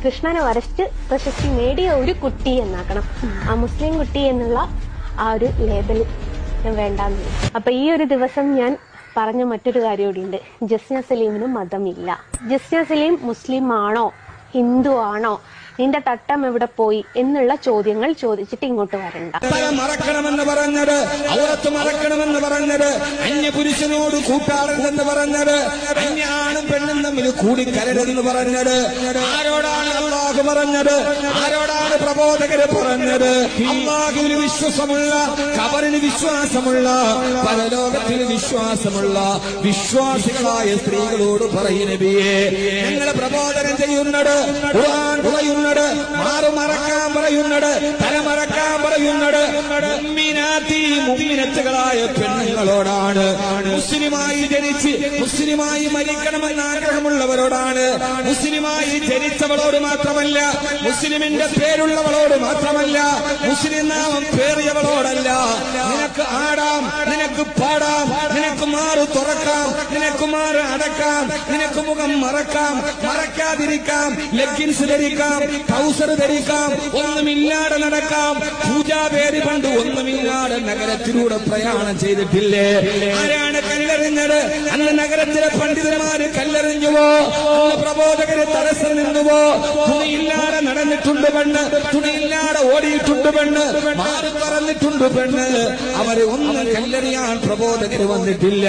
കൃഷ്ണനെ വരച്ച് പ്രശസ്തി നേടിയ ഒരു കുട്ടി എന്നാക്കണം. ആ മുസ്ലിം കുട്ടി എന്നുള്ള ആ ഒരു ലേബൽ ഞാൻ വേണ്ടാന്ന്. അപ്പൊ ഈ ഒരു ദിവസം ഞാൻ പറഞ്ഞ മറ്റൊരു കാര്യം കൂടിയുണ്ട്. ജസ്ന സലീമിന് മതമില്ല. ജസ്ന സലീം മുസ്ലിം ആണോ ഹിന്ദു ആണോ നിന്റെ തട്ടം എവിടെ പോയി എന്നുള്ള ചോദ്യങ്ങൾ ചോദിച്ചിട്ട് ഇങ്ങോട്ട് വരണ്ട. മറക്കണമെന്ന് പറഞ്ഞത്, ഔറത്ത് മറക്കണമെന്ന് പറഞ്ഞത്, അന്യ പുരുഷനോട് കൂട്ടാറുണ്ടെന്ന് പറഞ്ഞത്, അന്യ ആണും പെണ്ണും തമ്മിൽ കൂടിക്കലരുതെന്ന് പറഞ്ഞത് ആരോടാണ് അള്ളാഹു പറഞ്ഞത്? ആരോടാണ് പ്രബോധകര് പറഞ്ഞത്? അള്ളാഹുവിന് വിശ്വാസമുള്ള, ഖബറിന് വിശ്വാസമുള്ള, പരലോകത്തിന് വിശ്വാസമുള്ള വിശ്വാസികളായ സ്ത്രീകളോട് പറയും നബിയേ, ഞങ്ങളെ പ്രബോധനം ചെയ്യുന്നത്, ഖുർആൻ പറയുന്നത്, മാറുമറക്കാൻ പറയുന്നത്, തലമറക്കാൻ പറയുന്നത് മുഅ്മിനത്തുകളായ പെണ്ണുങ്ങളോടാണ്. മുസ്ലിമായി ജനിച്ച് മുസ്ലിമായി മരിക്കണമെന്ന് ആഗ്രഹമുള്ളവരോടാണ്. മുസ്ലിമായി ജനിച്ചവളോട് മാത്രമല്ല, മുസ്ലിമിന്റെ പേരുള്ളവളോട് മാത്രമല്ല, മുസ്ലിം നാമം പേറിയവളോടല്ല. നിനക്ക് ആടാം, നിനക്ക് പാടാം, നിനക്ക് മാറു തുറക്കാം, നിനക്ക് മാറ് അടക്കാം, നിനക്ക് മുഖം മറക്കാം, മറക്കാതിരിക്കാം, ലെഗിൻസ് ധരിക്കാം, ട്രൗസർ ധരിക്കാം, ഒന്നുമില്ലാതെ നടക്കാം. പൂജാപേരി പണ്ട് ഒന്നുമില്ലാതെ നഗരത്തിലൂടെ പ്രയാണം ചെയ്തിട്ടില്ലേ? ആരാണ് കല്ലെറിഞ്ഞത്? അന്ന് നഗരത്തിലെ പണ്ഡിതന്മാര് കല്ലെറിഞ്ഞുവോ? പ്രബോധകര് തടസ്സം നിന്നുവോ? തുണിയില്ലാതെ നടന്നിട്ടുണ്ട് പെണ്ണ്, തുണിയില്ലാതെ ഓടിയിട്ടുണ്ട് പെണ്ണ്, മാറി പറഞ്ഞിട്ടുണ്ട് പെണ്ണ്. അവരെ ഒന്നും കല്ലെറിയാൻ പ്രബോധകര് വന്നിട്ടില്ല.